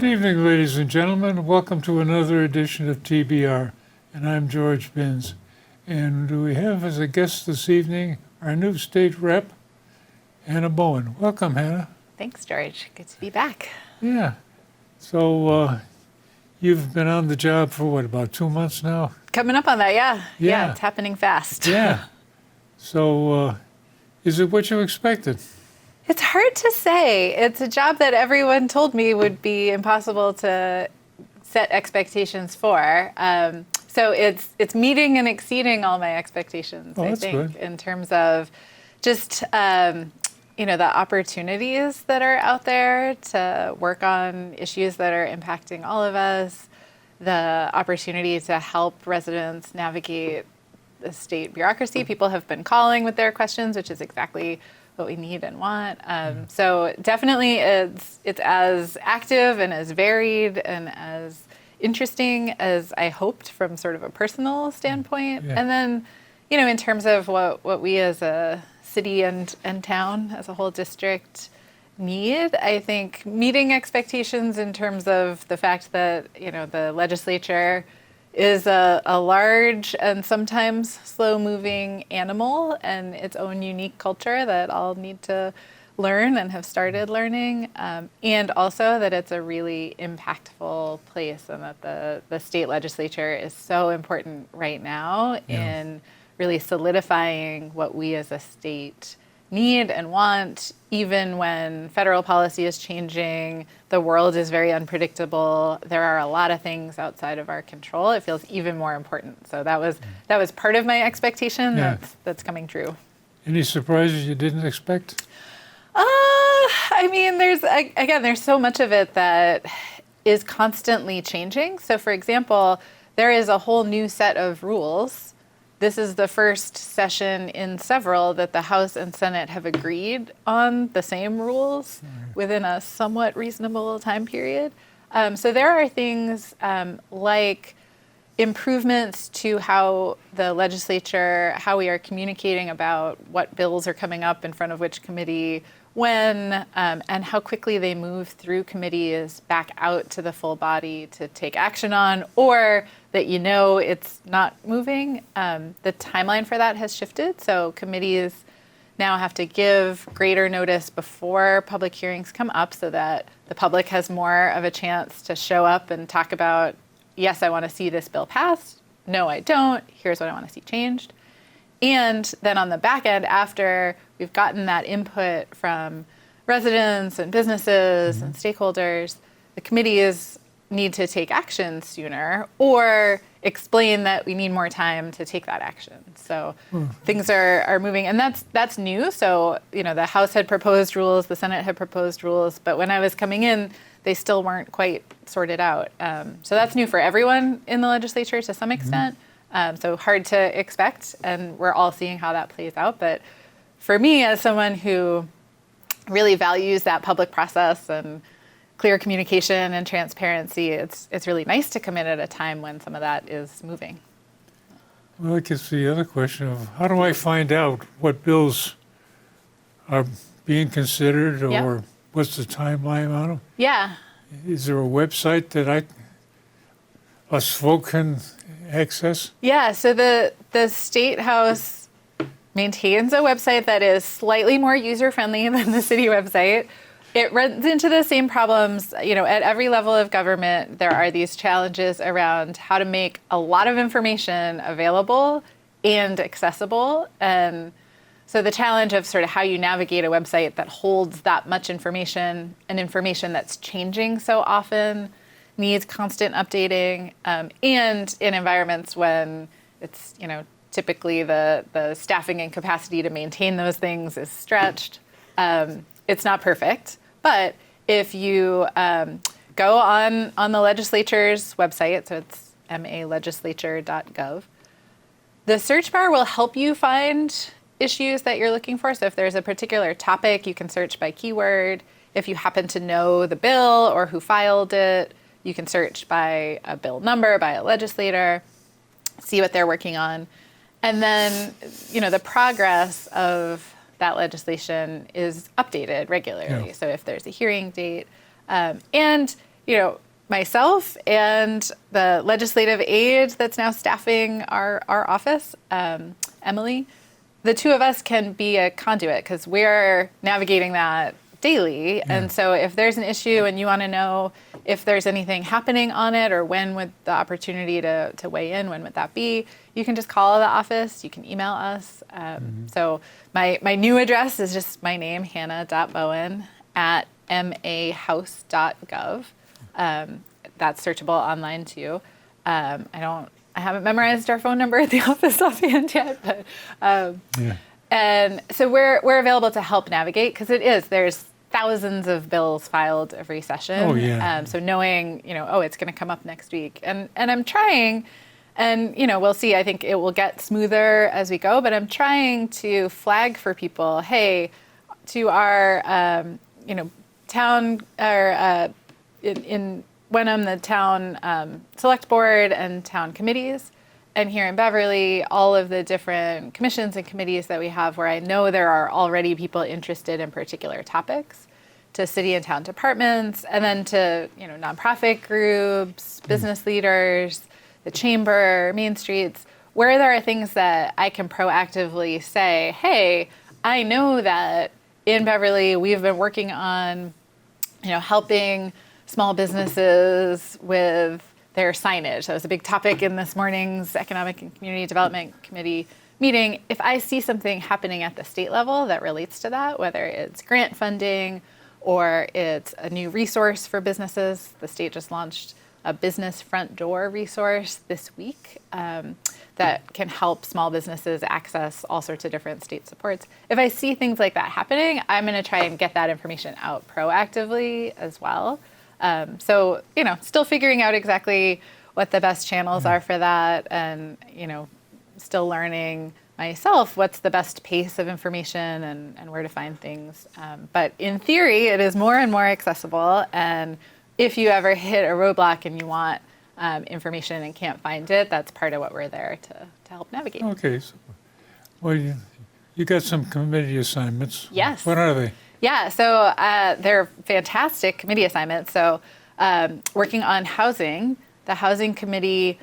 Good evening, ladies and gentlemen. Welcome to another edition of TBR, and I'm George Binns. And we have as a guest this evening our new state rep, Hannah Bowen. Welcome, Hannah. Thanks, George. Good to be back. Yeah. So you've been on the job for what, about 2 months now? Coming up on that, yeah. Yeah. It's happening fast. Yeah. So is it what you expected? It's hard to say. It's a job that everyone told me would be impossible to set expectations for. So it's meeting and exceeding all my expectations, I think, in terms of just, the opportunities that are out there to work on issues that are impacting all of us, the opportunity to help residents navigate the state bureaucracy. People have been calling with their questions, which is exactly what we need and want. So definitely it's as active and as varied and as interesting as I hoped from sort of a personal standpoint. Yeah. And then, in terms of what we as a city and town, as a whole district need, I think meeting expectations in terms of the fact that, the legislature is a large and sometimes slow-moving animal and its own unique culture that all need to learn and have started learning, and also that it's a really impactful place and that the state legislature is so important right now in really solidifying what we as a state need and want, even when federal policy is changing, the world is very unpredictable, there are a lot of things outside of our control. It feels even more important. So that was part of my expectation that's coming true. Any surprises you didn't expect? There's so much of it that is constantly changing. So for example, there is a whole new set of rules. This is the first session in several that the House and Senate have agreed on the same rules within a somewhat reasonable time period. So there are things like improvements to how the legislature, how we are communicating about what bills are coming up in front of which committee, when, and how quickly they move through committees back out to the full body to take action on, or that it's not moving. The timeline for that has shifted, so committees now have to give greater notice before public hearings come up so that the public has more of a chance to show up and talk about, yes, I want to see this bill passed, no, I don't, here's what I want to see changed. And then on the back end, after we've gotten that input from residents and businesses and stakeholders, the committees need to take action sooner or explain that we need more time to take that action. So things are moving, and that's new. So, the House had proposed rules, the Senate had proposed rules, but when I was coming in, they still weren't quite sorted out. So that's new for everyone in the legislature to some extent. So hard to expect, and we're all seeing how that plays out. But for me, as someone who really values that public process and clear communication and transparency, it's really nice to come in at a time when some of that is moving. Well, I guess the other question of how do I find out what bills are being considered or what's the timeline on them? Yeah. Is there a website that us folk can access? Yeah, so the State House maintains a website that is slightly more user-friendly than the city website. It runs into the same problems, at every level of government. There are these challenges around how to make a lot of information available and accessible. And so the challenge of sort of how you navigate a website that holds that much information and information that's changing so often needs constant updating, and in environments when it's, typically the staffing and capacity to maintain those things is stretched. It's not perfect, but if you go on the legislature's website, so it's malegislature.gov, the search bar will help you find issues that you're looking for. So if there's a particular topic, you can search by keyword. If you happen to know the bill or who filed it, you can search by a bill number, by a legislator, see what they're working on. And then, the progress of that legislation is updated regularly. Yeah. So if there's a hearing date, and myself and the legislative aide that's now staffing our office, Emily, the two of us can be a conduit because we're navigating that daily. Yeah. And so if there's an issue and you want to know if there's anything happening on it or when would the opportunity to weigh in, when would that be, you can just call the office, you can email us. So my new address is just my name, hannah.bowen @mahouse.gov. That's searchable online too. I haven't memorized our phone number at the office offhand yet, but and so we're available to help navigate because there's thousands of bills filed every session. Oh, yeah. So knowing, it's going to come up next week, and I'm trying, and we'll see. I think it will get smoother as we go, but I'm trying to flag for people, hey, to our town or in Wenham, the town select board and town committees, and here in Beverly, all of the different commissions and committees that we have where I know there are already people interested in particular topics, to city and town departments, and then to nonprofit groups, business leaders, the chamber, Main Streets, where there are things that I can proactively say, hey, I know that in Beverly we've been working on helping small businesses with their signage. That was a big topic in this morning's Economic and Community Development Committee meeting. If I see something happening at the state level that relates to that, whether it's grant funding or it's a new resource for businesses, the state just launched a business front door resource this week that can help small businesses access all sorts of different state supports. If I see things like that happening, I'm going to try and get that information out proactively as well. So, still figuring out exactly what the best channels are for that, and, still learning myself what's the best pace of information and where to find things. But in theory, it is more and more accessible. And if you ever hit a roadblock and you want information and can't find it, that's part of what we're there to help navigate. Okay. So, well, you got some committee assignments. Yes. What are they? Yeah, so they're fantastic committee assignments. So working on housing, the housing committee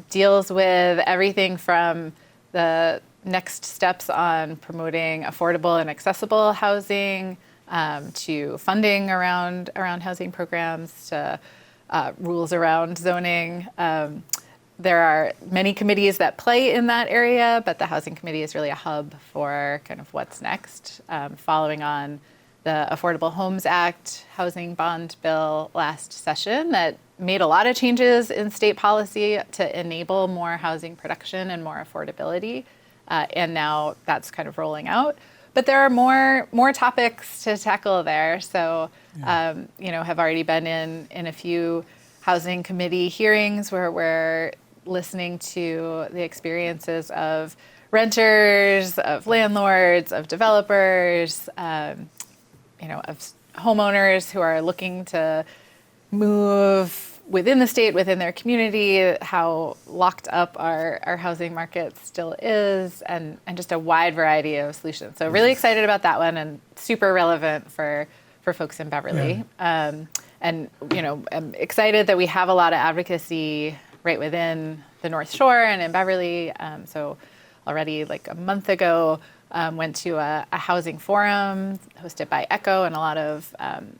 deals with everything from the next steps on promoting affordable and accessible housing to funding around housing programs to rules around zoning. There are many committees that play in that area, but the Housing Committee is really a hub for kind of what's next, following on the Affordable Homes Act housing bond bill last session that made a lot of changes in state policy to enable more housing production and more affordability. And now that's kind of rolling out. But there are more topics to tackle there. So, have already been in a few housing committee hearings where we're listening to the experiences of renters, of landlords, of developers, of homeowners who are looking to move within the state, within their community, how locked up our housing market still is, and just a wide variety of solutions. So really excited about that one and super relevant for folks in Beverly. Yeah. I'm excited that we have a lot of advocacy right within the North Shore and in Beverly. So already like a month ago, went to a housing forum hosted by ECHO and a lot of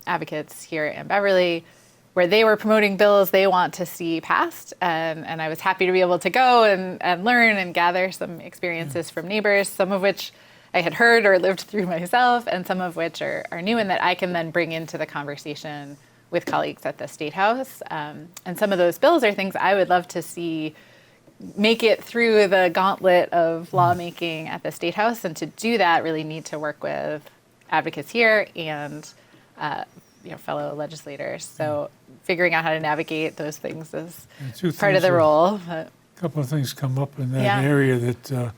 advocates here in Beverly, where they were promoting bills they want to see passed. And I was happy to be able to go and learn and gather some experiences from neighbors, some of which I had heard or lived through myself, and some of which are new and that I can then bring into the conversation with colleagues at the State House. And some of those bills are things I would love to see make it through the gauntlet of lawmaking at the State House. And to do that, really need to work with advocates here and fellow legislators. So figuring out how to navigate those things is part of the role. A couple of things come up in that area that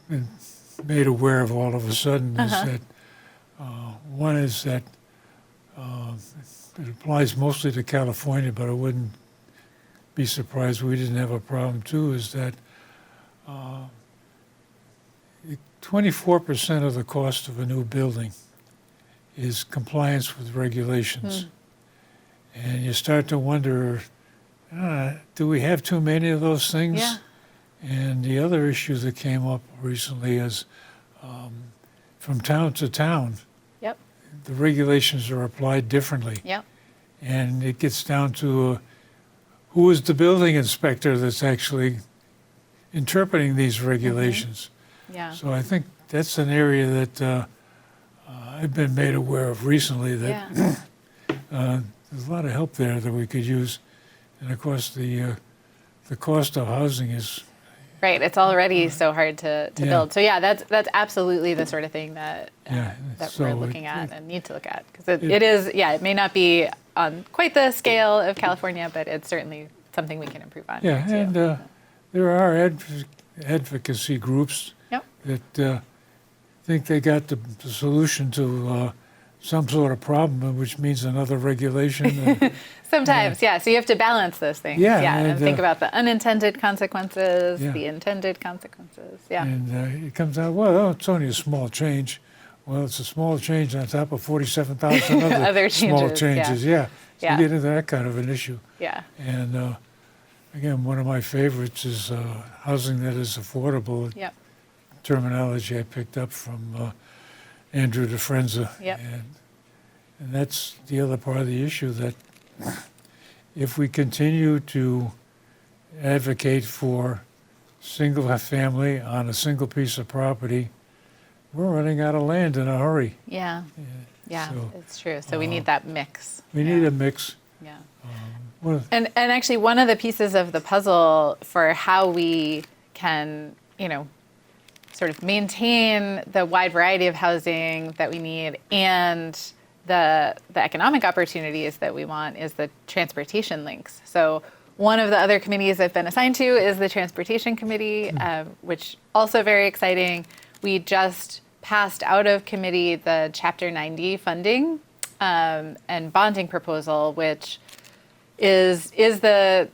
been made aware of all of a sudden is that one is that it applies mostly to California, but I wouldn't be surprised we didn't have a problem too, is that 24% of the cost of a new building is compliance with regulations. And you start to wonder, do we have too many of those things? Yeah. And the other issue that came up recently is from town to town, Yep. the regulations are applied differently. Yep. And it gets down to who is the building inspector that's actually interpreting these regulations. Yeah. So I think that's an area that I've been made aware of recently that there's a lot of help there that we could use. And of course, the cost of housing is Right. It's already so hard to Yeah. build. So yeah, that's absolutely the sort of thing that that so we're it- looking at and need to look at, because it is, it may not be on quite the scale of California, but it's certainly something we can improve on. Yeah, here, too. and there are advocacy groups Yep. that think they got the solution to some sort of problem, which means another regulation. and- Sometimes, yeah. So you have to balance those things. Yeah, and and, think about the unintended consequences, Yeah. the intended consequences. Yeah. And it comes out, well, it's only a small change. Well, it's a small change on top of 47,000 other, Other small changes, yeah. changes. Yeah. So Yeah. you get into that kind of an issue. Yeah. And again, one of my favorites is housing that is affordable. Yep. Terminology I picked up from Andrew DeFrenza. Yep. And that's the other part of the issue, that if we continue to advocate for single family on a single piece of property, we're running out of land in a hurry. Yeah. Yeah. So, It's true. So we need that mix. We need a mix. Yeah. Well, And actually, one of the pieces of the puzzle for how we can, sort of maintain the wide variety of housing that we need and the economic opportunities that we want is the transportation links. So one of the other committees I've been assigned to is the Transportation Committee, which also very exciting. We just passed out of committee the Chapter 90 funding and bonding proposal, which is the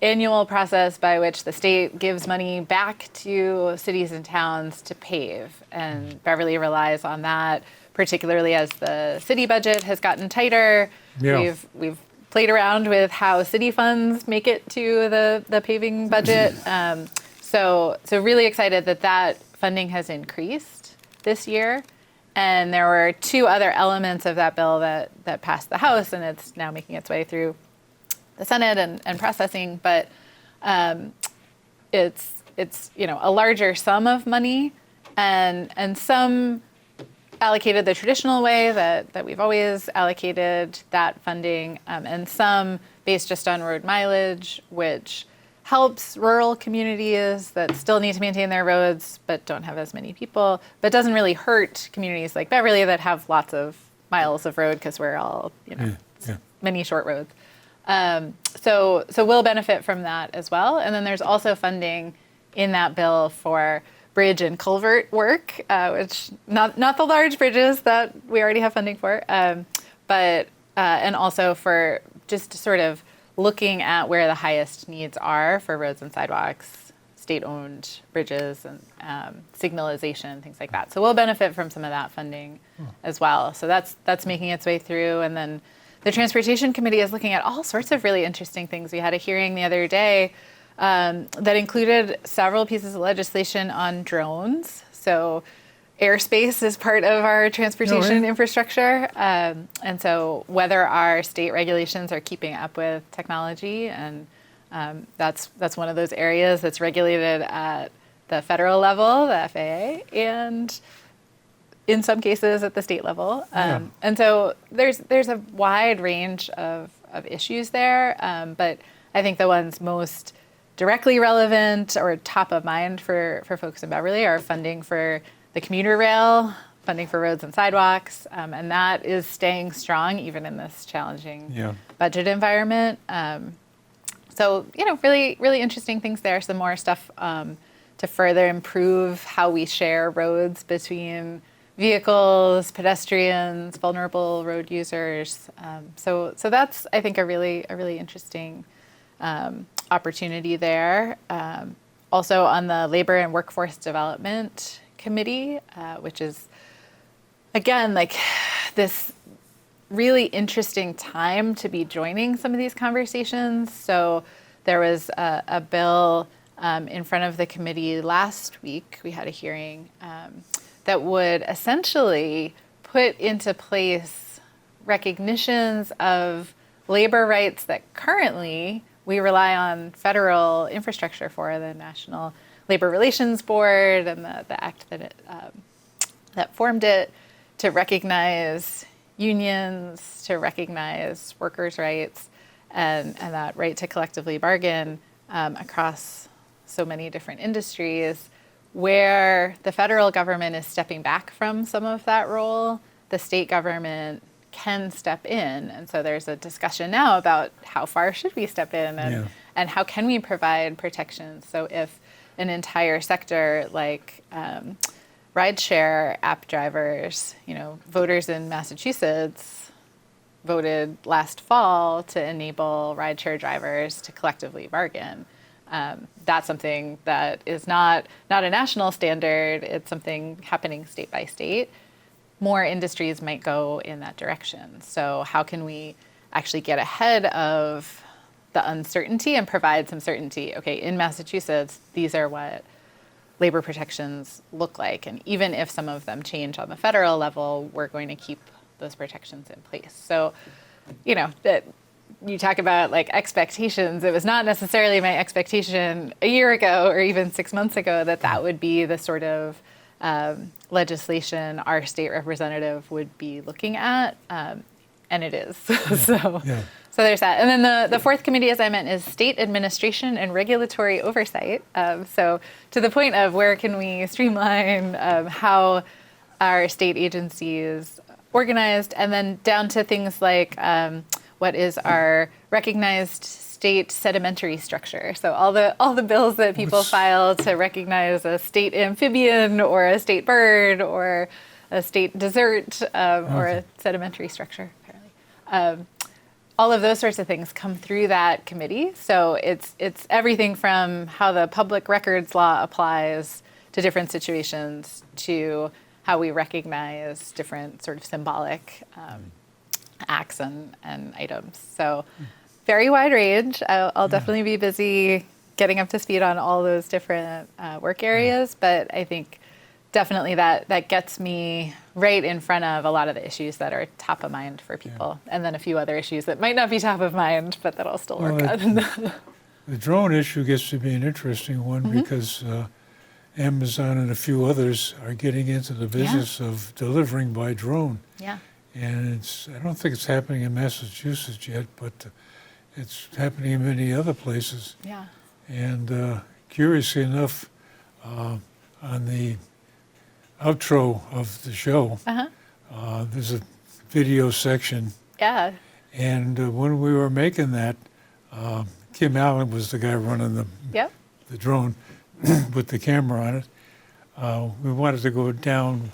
annual process by which the state gives money back to cities and towns to pave. And Beverly relies on that, particularly as the city budget has gotten tighter. Yeah. We've played around with how city funds make it to the paving budget. So really excited that funding has increased this year. And there were two other elements of that bill that passed the House, and it's now making its way through the Senate and processing, but it's a larger sum of money, and some allocated the traditional way that we've always allocated that funding, and some based just on road mileage, which helps rural communities that still need to maintain their roads but don't have as many people, but doesn't really hurt communities like Beverly that have lots of miles of road because we're all many short roads. So we'll benefit from that as well. And then there's also funding in that bill for bridge and culvert work, which not the large bridges that we already have funding for, but and also for just sort of looking at where the highest needs are for roads and sidewalks, state-owned bridges and signalization, things like that. So we'll benefit from some of that funding as well. So that's making its way through. And then the Transportation Committee is looking at all sorts of really interesting things. We had a hearing the other day that included several pieces of legislation on drones. So airspace is part of our transportation infrastructure. And so whether our state regulations are keeping up with technology, and that's one of those areas that's regulated at the federal level, the FAA, and in some cases at the state level. And so there's a wide range of issues there, but I think the ones most directly relevant or top of mind for folks in Beverly are funding for the commuter rail, funding for roads and sidewalks, and that is staying strong even in this challenging budget environment. So, really, really interesting things there. Some more stuff to further improve how we share roads between vehicles, pedestrians, vulnerable road users. So that's, I think, a really interesting opportunity there. Also on the Labor and Workforce Development Committee, which is, again, like this really interesting time to be joining some of these conversations. So there was a bill in front of the committee last week. We had a hearing that would essentially put into place recognitions of labor rights that currently we rely on federal infrastructure for, the National Labor Relations Board and the act that formed it, to recognize unions, to recognize workers' rights, and that right to collectively bargain across so many different industries, where the federal government is stepping back from some of that role. The state government can step in. And so there's a discussion now about how far should we step in and how can we provide protections. So if an entire sector like rideshare app drivers, voters in Massachusetts voted last fall to enable rideshare drivers to collectively bargain. That's something that is not a national standard. It's something happening state by state. More industries might go in that direction. So how can we actually get ahead of the uncertainty and provide some certainty? Okay, in Massachusetts, these are what labor protections look like. And even if some of them change on the federal level, we're going to keep those protections in place. So, that you talk about like expectations. It was not necessarily my expectation a year ago or even 6 months ago that would be the sort of legislation our state representative would be looking at, and it is. So there's that. And then the fourth committee, as I meant, is state administration and regulatory oversight. So to the point of where can we streamline how our state agencies organized, and then down to things like what is our recognized state sedimentary structure. So all the bills that people file to recognize a state amphibian or a state bird or a state desert or a sedimentary structure, apparently. All of those sorts of things come through that committee. So it's everything from how the public records law applies to different situations to how we recognize different sort of symbolic acts and items. So very wide range. I'll definitely be busy getting up to speed on all those different work areas, but I think definitely that gets me right in front of a lot of the issues that are top of mind for people, and then a few other issues that might not be top of mind, but that I'll still work on. The drone issue gets to be an interesting one because Amazon and a few others are getting into the business of delivering by drone. Yeah. And I don't think it's happening in Massachusetts yet, but it's happening in many other places. Yeah. And curiously enough, on the outro of the show, there's a video section. Yeah. And when we were making that, Kim Allen was the guy running the drone with the camera on it. We wanted to go down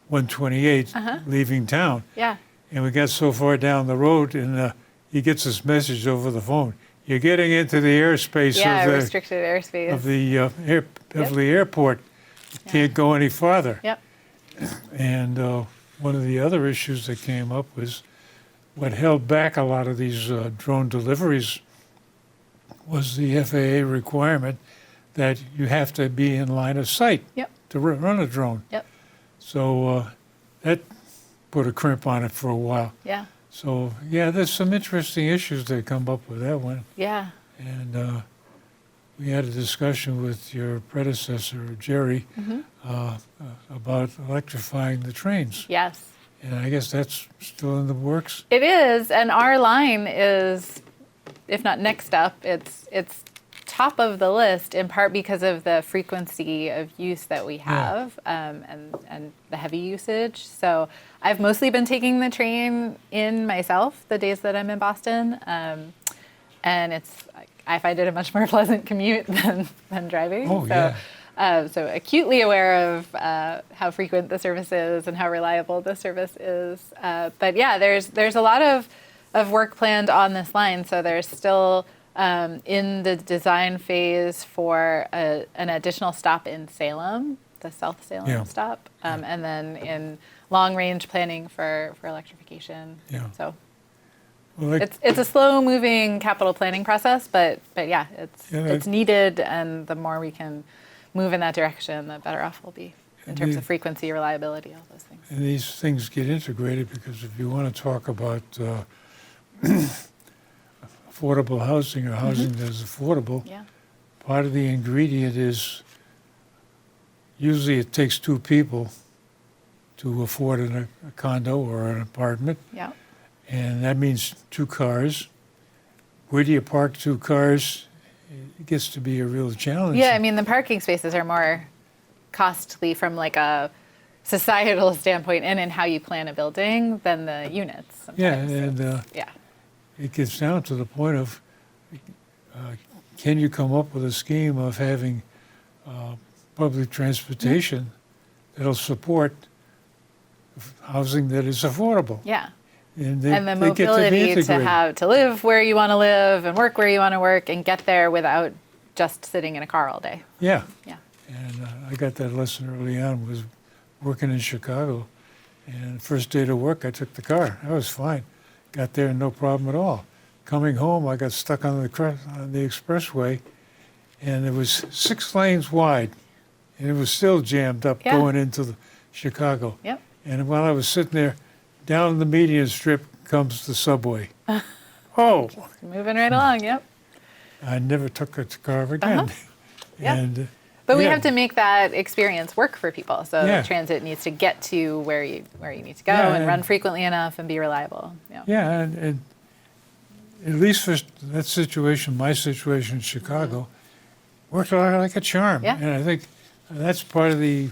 128, leaving town. Yeah. And we got so far down the road, and he gets this message over the phone. You're getting into the airspace restricted airspace of the Beverly Airport. You can't go any farther. Yep. And one of the other issues that came up was what held back a lot of these drone deliveries was the FAA requirement that you have to be in line of sight to run a drone. Yep. So that put a crimp on it for a while. Yeah. So, there's some interesting issues that come up with that one. Yeah. And we had a discussion with your predecessor, Jerry, about electrifying the trains. Yes. And I guess that's still in the works? It is, and our line is, if not next up, it's top of the list, in part because of the frequency of use that we have and the heavy usage. So I've mostly been taking the train in myself the days that I'm in Boston. And I find it a much more pleasant commute than driving. So acutely aware of how frequent the service is and how reliable the service is. But there's a lot of work planned on this line. So there's still in the design phase for an additional stop in Salem, the South Salem stop, and then in long-range planning for electrification. Yeah. So Well, like, it's a slow-moving capital planning process, but yeah, Yeah, it's needed, and the more we can move in that direction, the better off we'll be in terms of frequency, reliability, all those things. and these things get integrated because if you want to talk about affordable housing or housing that's affordable, Yeah. part of the ingredient is usually it takes two people to afford a condo or an apartment, Yeah. and that means two cars. Where do you park two cars? It gets to be a real challenge. Yeah, I mean, the parking spaces are more costly from like a societal standpoint and in how you plan a building than the units Yeah, sometimes. and Yeah. it gets down to the point of can you come up with a scheme of having public transportation that'll support housing that is affordable? Yeah. And, And the they get to be mobility to integrated. have to live where you want to live and work where you want to work and get there without just sitting in a car all day. Yeah, Yeah. and I got that lesson early on, was working in Chicago, and first day to work, I took the car. I was fine. Got there, no problem at all. Coming home, I got stuck on the expressway, and it was 6 lanes wide, and it was still jammed up Yeah. going into Chicago. Yep. And while I was sitting there, down the median strip comes the subway. Oh, Moving right along. Yep. I never took a car again. Yeah. And But we yeah. have to make that experience work for people. So Yeah. the transit needs to get to where you need to go Yeah, and run and- frequently enough and be reliable. Yeah. Yeah, and at least for that situation, my situation in Chicago, worked out like a charm. Yeah. And I think that's part of the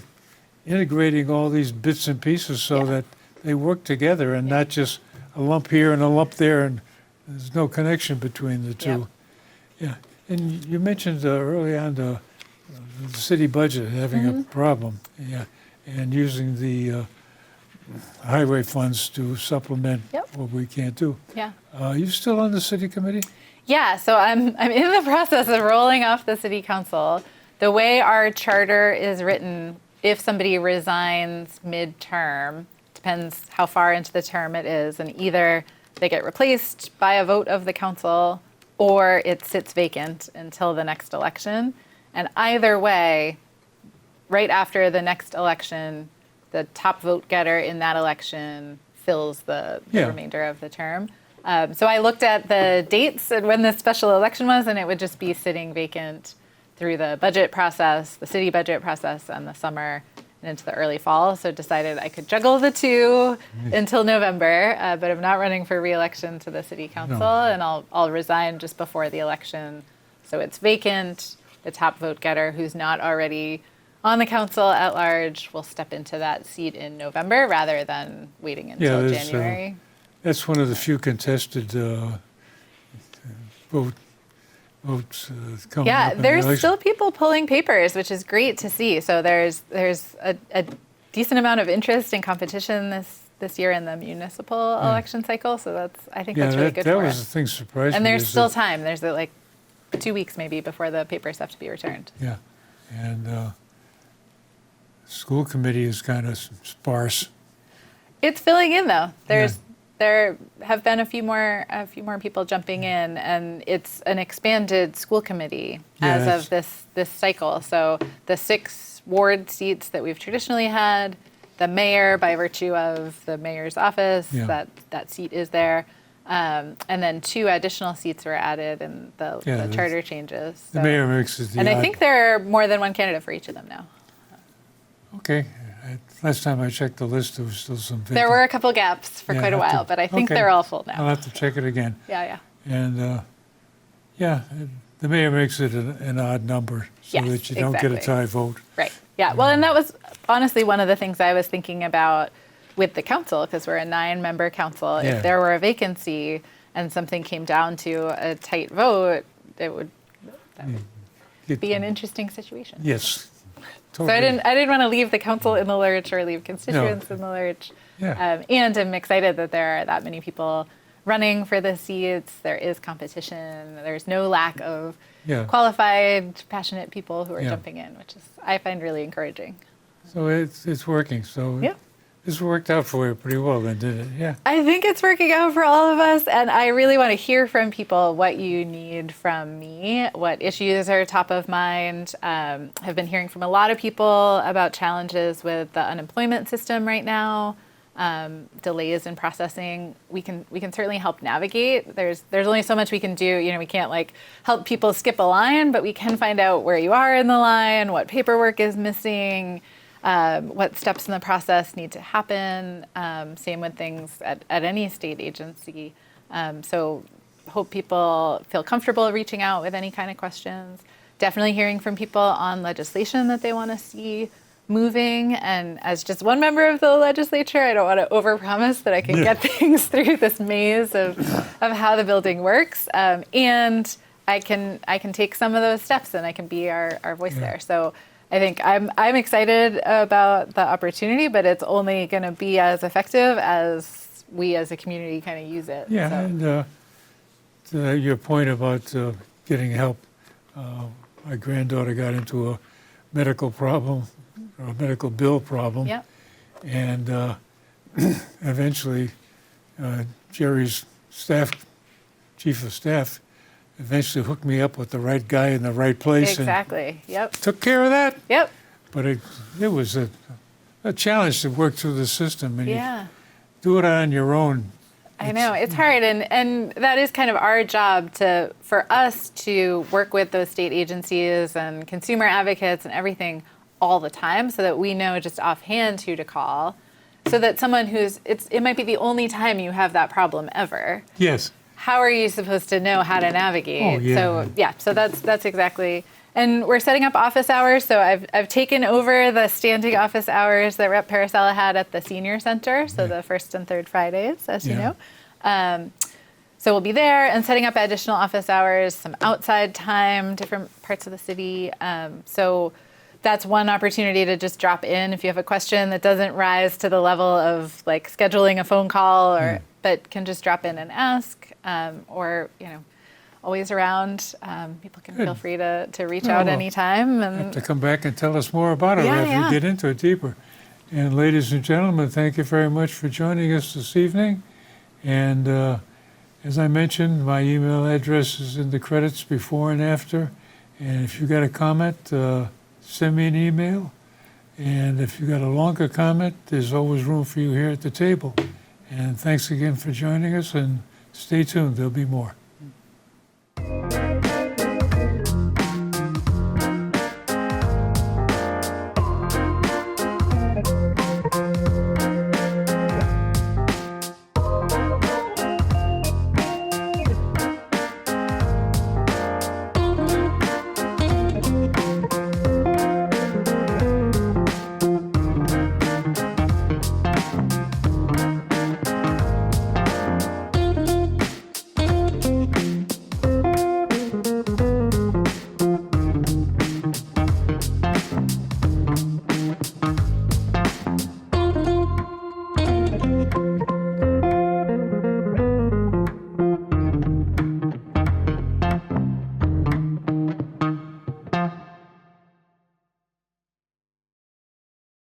integrating all these bits and pieces so Yeah. that they work together and not just a lump here and a lump there, and there's no connection between the two. Yeah, and you mentioned early on the city budget having a problem, yeah, and using the highway funds to supplement Yep. what we can't do. Yeah. You still on the city committee? Yeah, so I'm in the process of rolling off the city council. The way our charter is written, if somebody resigns midterm, depends how far into the term it is, and either they get replaced by a vote of the council or it sits vacant until the next election. And either way, right after the next election, the top vote getter in that election fills the Yeah. remainder of the term. So I looked at the dates and when the special election was, and it would just be sitting vacant through the budget process, the city budget process, and the summer and into the early fall. So decided I could juggle the two until November, but I'm not running for re-election to the city council, and I'll resign just before the election. So it's vacant. The top vote getter, who's not already on the council at large, will step into that seat in November rather than waiting until there's, January. That's one of the few contested votes coming Yeah, up in the there's election. still people pulling papers, which is great to see. So there's a decent amount of interest and competition this year in the municipal election cycle. So I think that's really good that for was the us. thing surprised me. And there's is still that- time. There's like 2 weeks maybe before the papers have to be returned. Yeah, and school committee is kind of sparse. It's filling in though. There have been a few more people jumping in, and it's an expanded school committee as Yeah, of this cycle. So the 6 ward seats that we've traditionally had, the mayor by virtue of the mayor's office, Yeah. that seat is there, and then 2 additional seats were added in the Yeah, charter changes. The So- mayor makes it the and I odd- think there are more than one candidate for each of them now. Okay, last time I checked the list, there was still some vacant. There were a couple gaps for Yeah, quite a I'll have to- while, but I think okay. they're all full I'll now. have to check it again. Yeah. And the mayor makes it an odd number so Yes, that you don't get a exactly. tie vote. Right. Yeah. Well, and that was honestly one of the things I was thinking about with the council, because we're a 9-member council. Yeah. If there were a vacancy and something came down to a tight vote, that would be an interesting situation. Yes. So Totally. I didn't want to leave the council in the lurch or leave constituents in the lurch. Yeah. And I'm excited that there are that many people running for the seats. There is competition. There's no lack of Yeah. qualified, passionate people who are Yeah. jumping in, which is I find really encouraging. So it's working. So Yeah. this worked out for you pretty well then, didn't it? Yeah. I think it's working out for all of us, and I really want to hear from people what you need from me, what issues are top of mind. Have been hearing from a lot of people about challenges with the unemployment system right now, delays in processing. We can certainly help navigate. There's only so much we can do. You know, we can't like help people skip a line, but we can find out where you are in the line, what paperwork is missing. What steps in the process need to happen. Same with things at any state agency. So hope people feel comfortable reaching out with any kind of questions. Definitely hearing from people on legislation that they want to see moving. And as just one member of the legislature, I don't want to overpromise that I can get things through this maze of how the building works. And I can take some of those steps and I can be our voice there. So I think I'm excited about the opportunity, but it's only going to be as effective as we as a community kind of use it. Yeah, So. and to your point about getting help, my granddaughter got into a medical problem, or a medical bill problem, Yep. and eventually Jerry's chief of staff, eventually hooked me up with the right guy in the right place. Exactly. Yep. And took care of that. Yep. But it was a challenge to work through the system, and Yeah. you do it on your own. I know it's hard, and that is kind of our job for us to work with those state agencies and consumer advocates and everything all the time, so that we know just offhand who to call, so that someone it might be the only time you have that problem ever. Yes. How are you supposed to know how to navigate? Oh, yeah. So that's exactly. And we're setting up office hours. So I've taken over the standing office hours that Rep. Paracella had at the senior center. So the first and third Fridays, as you know. So we'll be there and setting up additional office hours, some outside time, different parts of the city. So that's one opportunity to just drop in if you have a question that doesn't rise to the level of like scheduling a phone call, but can just drop in and ask, or always around. People can feel free to reach out anytime. And To come back and tell us more about it Yeah, as yeah. we get into it deeper. And ladies and gentlemen, thank you very much for joining us this evening. And as I mentioned, my email address is in the credits before and after. And if you got a comment, send me an email. And if you got a longer comment, there's always room for you here at the table. And thanks again for joining us, and stay tuned, there'll be more.